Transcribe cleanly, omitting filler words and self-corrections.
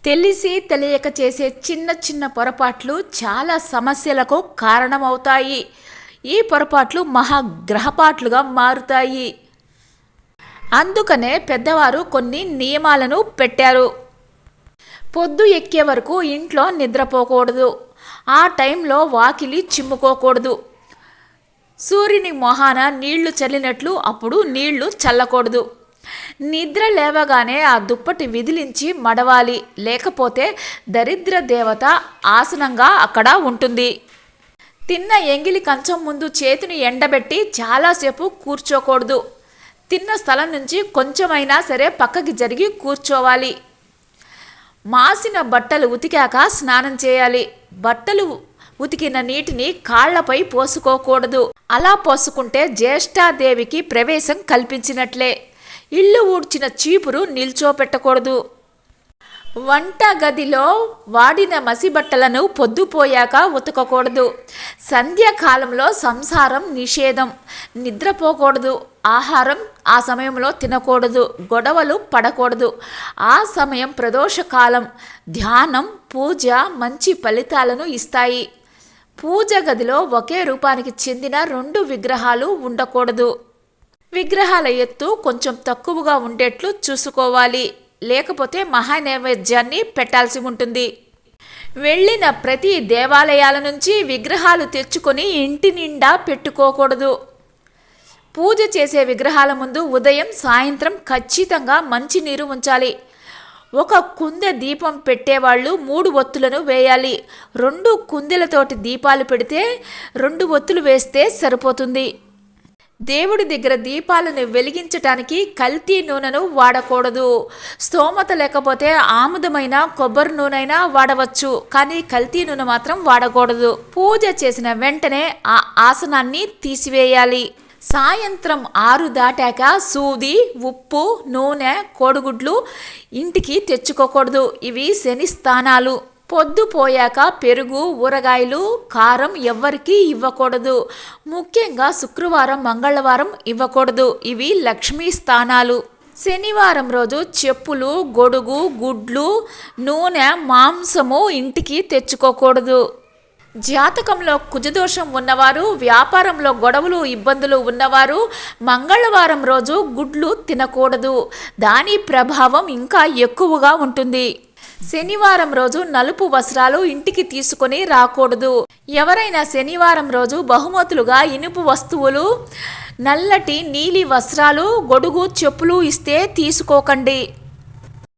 తెలిసి తెలియక చేసే చిన్న చిన్న పొరపాట్లు చాలా సమస్యలకు కారణమవుతాయి. ఈ పొరపాట్లు మహాగ్రహపాట్లుగా మారుతాయి. అందుకనే పెద్దవారు కొన్ని నియమాలను పెట్టారు. పొద్దు ఎక్కే వరకు ఇంట్లో నిద్రపోకూడదు. ఆ టైంలో వాకిలి చిమ్ముకోకూడదు. సూర్యుని మొహాన నీళ్లు చల్లినట్లు అప్పుడు నీళ్లు చల్లకూడదు. నిద్ర లేవగానే ఆ దుప్పటి విదిలించి మడవాలి, లేకపోతే దరిద్ర దేవత ఆసనంగా అక్కడ ఉంటుంది. తిన్న ఎంగిలి కంచం ముందు చేతిని ఎండబెట్టి చాలాసేపు కూర్చోకూడదు. తిన్న స్థలం నుంచి కొంచెమైనా సరే పక్కకి జరిగి కూర్చోవాలి. మాసిన బట్టలు ఉతికాక స్నానం చేయాలి. బట్టలు ఉతికిన నీటిని కాళ్లపై పోసుకోకూడదు. అలా పోసుకుంటే జ్యేష్ఠాదేవికి ప్రవేశం కల్పించినట్లే. ఇల్లు ఊడ్చిన చీపురు నిల్చోపెట్టకూడదు. వంట గదిలో వాడిన మసిబట్టలను పొద్దుపోయాక ఉతకకూడదు. సంధ్యాకాలంలో సంసారం నిషేధం. నిద్రపోకూడదు. ఆహారం ఆ సమయంలో తినకూడదు. గొడవలు పడకూడదు. ఆ సమయం ప్రదోషకాలం. ధ్యానం, పూజ మంచి ఫలితాలను ఇస్తాయి. పూజ గదిలో ఒకే రూపానికి చెందిన 2 విగ్రహాలు ఉండకూడదు. విగ్రహాల ఎత్తు కొంచెం తక్కువగా ఉండేట్లు చూసుకోవాలి. లేకపోతే మహానైవేద్యాన్ని పెట్టాల్సి ఉంటుంది. వెళ్ళిన ప్రతి దేవాలయాల నుంచి విగ్రహాలు తెచ్చుకొని ఇంటి నిండా పెట్టుకోకూడదు. పూజ చేసే విగ్రహాల ముందు ఉదయం సాయంత్రం ఖచ్చితంగా మంచినీరు ఉంచాలి. ఒక కుందె దీపం పెట్టేవాళ్ళు 3 ఒత్తులను వేయాలి. 2 కుందెలతోటి దీపాలు పెడితే 2 ఒత్తులు వేస్తే సరిపోతుంది. దేవుడి దగ్గర దీపాలను వెలిగించటానికి కల్తీ నూనెను వాడకూడదు. స్తోమత లేకపోతే ఆముదమైన కొబ్బరి నూనెైనా వాడవచ్చు, కానీ కల్తీ నూనె మాత్రం వాడకూడదు. పూజ చేసిన వెంటనే ఆ ఆసనాన్ని తీసివేయాలి. సాయంత్రం 6 దాటాక సూది, ఉప్పు, నూనె, కోడిగుడ్లు ఇంటికి తెచ్చుకోకూడదు. ఇవి శని స్థానాలు. పొద్దుపోయాక పెరుగు, ఊరగాయలు, కారం ఎవ్వరికీ ఇవ్వకూడదు. ముఖ్యంగా శుక్రవారం, మంగళవారం ఇవ్వకూడదు. ఇవి లక్ష్మీ స్థానాలు. శనివారం రోజు చెప్పులు, గొడుగు, గుడ్లు, నూనె, మాంసము ఇంటికి తెచ్చుకోకూడదు. జాతకంలో కుజదోషం ఉన్నవారు, వ్యాపారంలో గొడవలు, ఇబ్బందులు ఉన్నవారు మంగళవారం రోజు గుడ్లు తినకూడదు. దాని ప్రభావం ఇంకా ఎక్కువగా ఉంటుంది. శనివారం రోజు నలుపు వస్త్రాలు ఇంటికి తీసుకొని రాకూడదు. ఎవరైనా శనివారం రోజు బహుమతులుగా ఇనుపు వస్తువులు, నల్లటి నీలి వస్త్రాలు, గొడుగు, చెప్పులు ఇస్తే తీసుకోకండి.